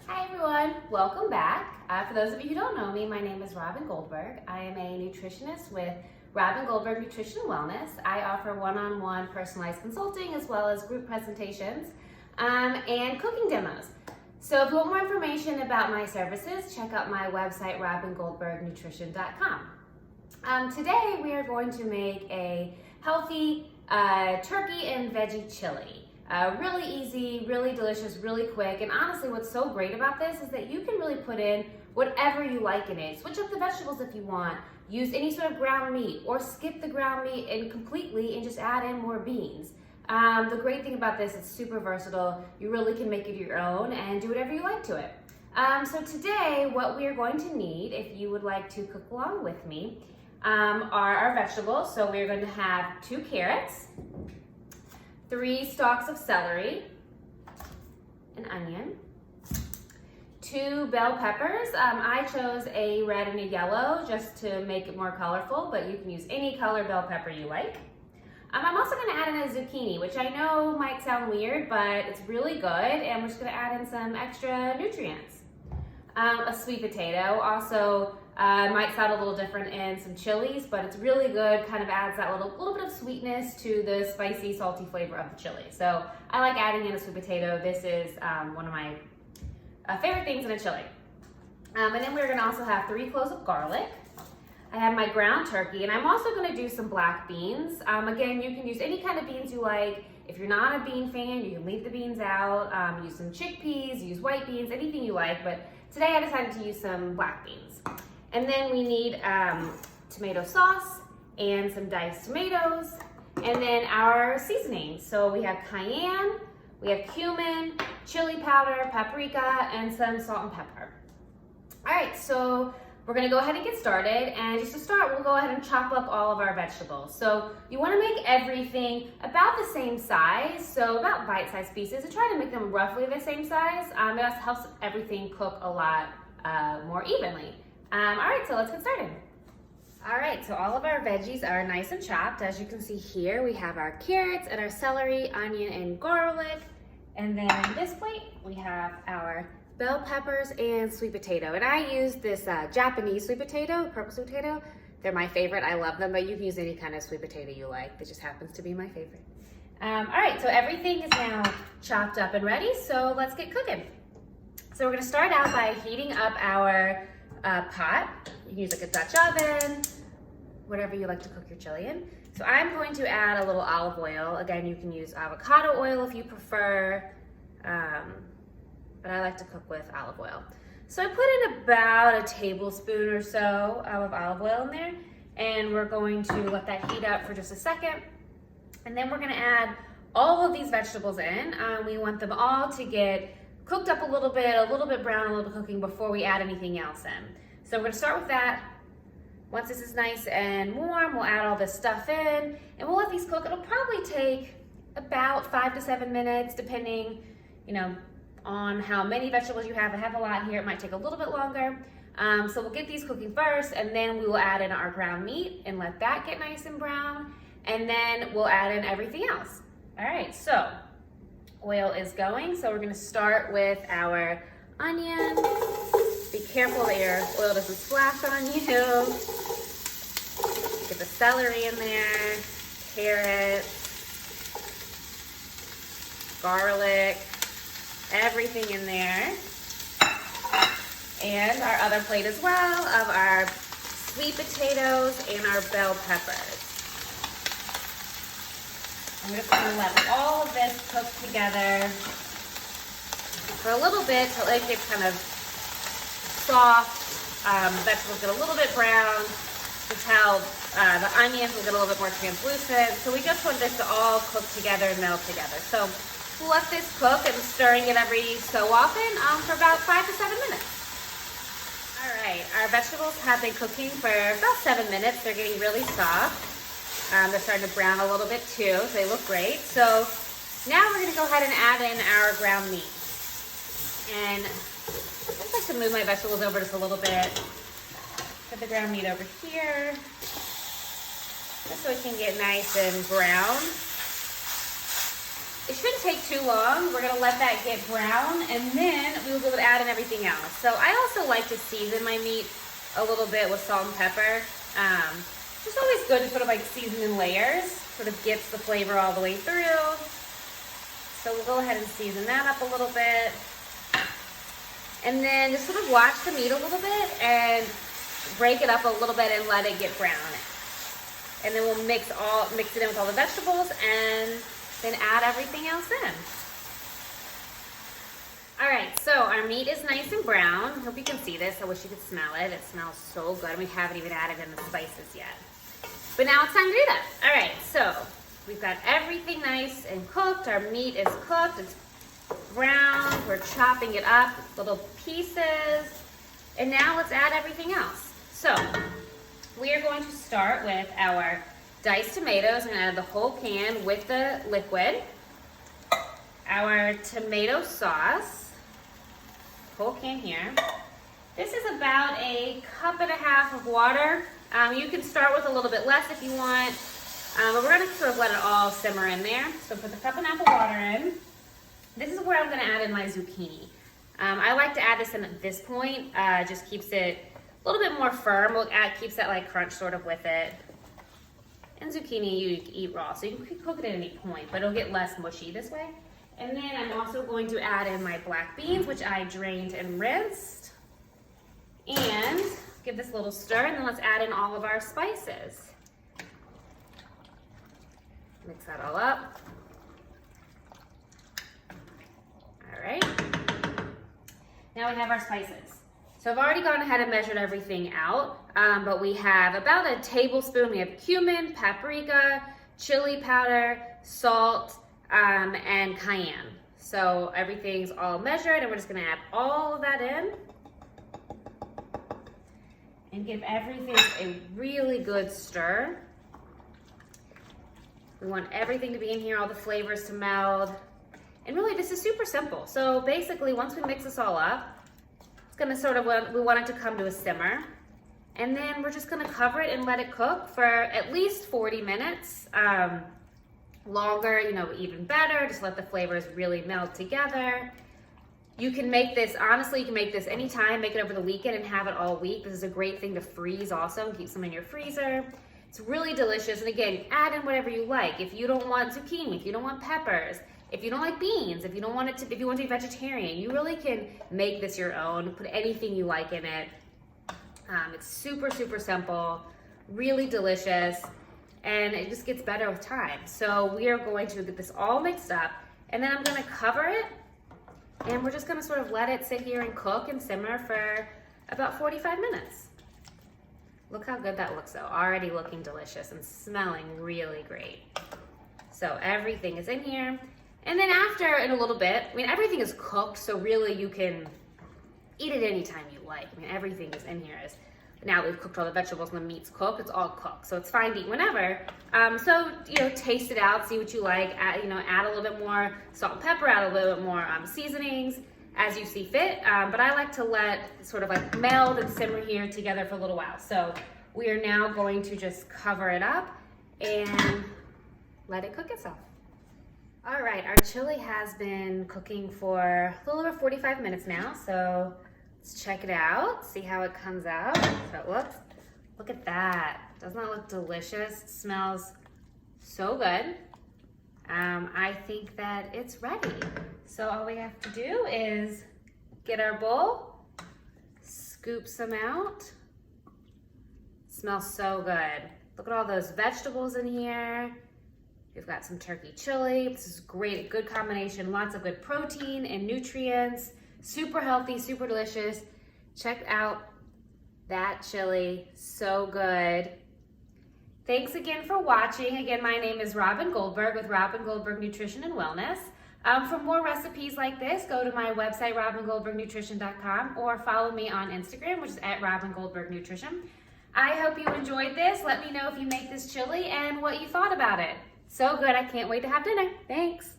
Hi everyone, welcome back. For those of you who don't know me, my name is Robin Goldberg. I am a nutritionist with Robin Goldberg Nutrition and Wellness. I offer one-on-one personalized consulting as well as group presentations and cooking demos. So if you want more information about my services, check out my website, robingoldbergnutrition.com. Today we are going to make a healthy turkey and veggie chili. Really easy, really delicious, really quick, and honestly what's so great about this is that you can really put in whatever you like in it. Switch up the vegetables if you want, use any sort of ground meat, or skip the ground meat and completely and just add in more beans. The great thing about this, it's super versatile. You really can make it your own and do whatever you like to it. So today what we are going to need, if you would like to cook along with me, are our vegetables. So we're going to have 2 carrots, 3 stalks of celery, an onion, 2 bell peppers. I chose a red and a yellow just to make it more colorful, but you can use any color bell pepper you like. I'm also going to add in a zucchini, which I know might sound weird, but it's really good, and we're just going to add in some extra nutrients. A sweet potato, also might sound a little different in some chilies, but it's really good, kind of adds that little bit of sweetness to the spicy, salty flavor of the chili. So I like adding in a sweet potato. This is one of my favorite things in a chili. And then we're gonna also have 3 cloves of garlic. I have my ground turkey, and I'm also gonna do some black beans. Again, you can use any kind of beans you like. If you're not a bean fan, you can leave the beans out. Use some chickpeas, use white beans, anything you like, but today I decided to use some black beans. And then we need tomato sauce and some diced tomatoes, and then our seasoning. So we have cayenne, we have cumin, chili powder, paprika, and some salt and pepper. All right, so we're gonna go ahead and get started, and just to start, we'll go ahead and chop up all of our vegetables. So you wanna make everything about the same size, so about bite-sized pieces, and try to make them roughly the same size. It also helps everything cook a lot more evenly. All right, so let's get started. All right, so all of our veggies are nice and chopped. As you can see here, we have our carrots and our celery, onion, and garlic. And then on this plate, we have our bell peppers and sweet potato. And I use this Japanese sweet potato, purple sweet potato. They're my favorite, I love them, but you can use any kind of sweet potato you like. It just happens to be my favorite. All right, so everything is now chopped up and ready, so let's get cooking. So we're gonna start out by heating up our pot. You can use like a Dutch oven, whatever you like to cook your chili in. So I'm going to add a little olive oil. Again, you can use avocado oil if you prefer, but I like to cook with olive oil. So I put in about a tablespoon or so of olive oil in there, and we're going to let that heat up for just a second. And then we're gonna add all of these vegetables in. We want them all to get cooked up a little bit brown, a little bit cooking before we add anything else in. So we're gonna start with that. Once this is nice and warm, we'll add all this stuff in, and we'll let these cook. It'll probably take about 5 to 7 minutes, depending, on how many vegetables you have. I have a lot here, it might take a little bit longer. So we'll get these cooking first, and then we will add in our ground meat and let that get nice and brown, and then we'll add in everything else. All right, so oil is going, so we're gonna start with our onion. Be careful that your oil doesn't splash on you. Get the celery in there, carrots, garlic, everything in there. And our other plate as well of our sweet potatoes and our bell peppers. I'm just gonna let all of this cook together for a little bit till it gets kind of soft. Vegetables get a little bit brown. Until the onions will get a little bit more translucent. So we just want this to all cook together and melt together. So we'll let this cook and stirring it every so often for about 5 to 7 minutes. All right, our vegetables have been cooking for about 7 minutes. They're getting really soft. They're starting to brown a little bit too, so they look great. So now we're gonna go ahead and add in our ground meat. And I just like to move my vegetables over just a little bit. Put the ground meat over here, just so it can get nice and brown. It shouldn't take too long. We're gonna let that get brown, and then we'll be able to add in everything else. So I also like to season my meat a little bit with salt and pepper. It's always good to sort of like season in layers, sort of gets the flavor all the way through. So we'll go ahead and season that up a little bit. And then just sort of watch the meat a little bit and break it up a little bit and let it get brown. And then we'll mix it in with all the vegetables and then add everything else in. All right, so our meat is nice and brown. Hope you can see this. I wish you could smell it. It smells so good. We haven't even added in the spices yet. But now it's time to do that. All right, so we've got everything nice and cooked. Our meat is cooked. It's brown. We're chopping it up, little pieces. And now let's add everything else. So we are going to start with our diced tomatoes. I'm gonna add the whole can with the liquid. Our tomato sauce, whole can here. This is about 1.5 cups of water. You can start with a little bit less if you want, but we're gonna sort of let it all simmer in there. So put the 1.5 cups of water in. This is where I'm gonna add in my zucchini. I like to add this in at this point, just keeps it a little bit more firm. Keeps that like crunch sort of with it. And zucchini you eat raw, so you can cook it at any point, but it'll get less mushy this way. And then I'm also going to add in my black beans, which I drained and rinsed. And give this a little stir, and then let's add in all of our spices. Mix that all up. All right. Now we have our spices. So I've already gone ahead and measured everything out, but we have about 1 tablespoon. We have cumin, paprika, chili powder, salt, and cayenne. So everything's all measured, and we're just gonna add all of that in and give everything a really good stir. We want everything to be in here, all the flavors to meld. And really, this is super simple. So basically, once we mix this all up, it's gonna sort of, we want it to come to a simmer. And then we're just gonna cover it and let it cook for at least 40 minutes. Longer, even better. Just let the flavors really meld together. You can make this, honestly, you can make this anytime, make it over the weekend and have it all week. This is a great thing to freeze also and keep some in your freezer. It's really delicious. And again, add in whatever you like. If you don't want zucchini, if you don't want peppers, if you don't like beans, if you want to be vegetarian, you really can make this your own. Put anything you like in it. It's super, super simple, really delicious, and it just gets better with time. So we are going to get this all mixed up, and then I'm gonna cover it, and we're just gonna sort of let it sit here and cook and simmer for about 45 minutes. Look how good that looks though, already looking delicious and smelling really great. So everything is in here. And then after, in a little bit, everything is cooked, so really you can eat it anytime you like. Everything is in here. Now that we've cooked all the vegetables and the meat's cooked, it's all cooked. So it's fine to eat whenever. So, taste it out, see what you like. Add a little bit more salt and pepper, add a little bit more seasonings as you see fit. But I like to let sort of like meld and simmer here together for a little while. So we are now going to just cover it up and let it cook itself. All right, our chili has been cooking for a little over 45 minutes now, so let's check it out, see how it comes out. So it looks, look at that. Doesn't that look delicious? It smells so good. I think that it's ready. So all we have to do is get our bowl, scoop some out. Smells so good. Look at all those vegetables in here. We've got some turkey chili. This is great, a good combination. Lots of good protein and nutrients. Super healthy, super delicious. Check out that chili, so good. Thanks again for watching. Again, my name is Robin Goldberg with Robin Goldberg Nutrition and Wellness. For more recipes like this, go to my website, robingoldbergnutrition.com, or follow me on Instagram, which is @RobinGoldbergNutrition. I hope you enjoyed this. Let me know if you make this chili and what you thought about it. So good, I can't wait to have dinner. Thanks.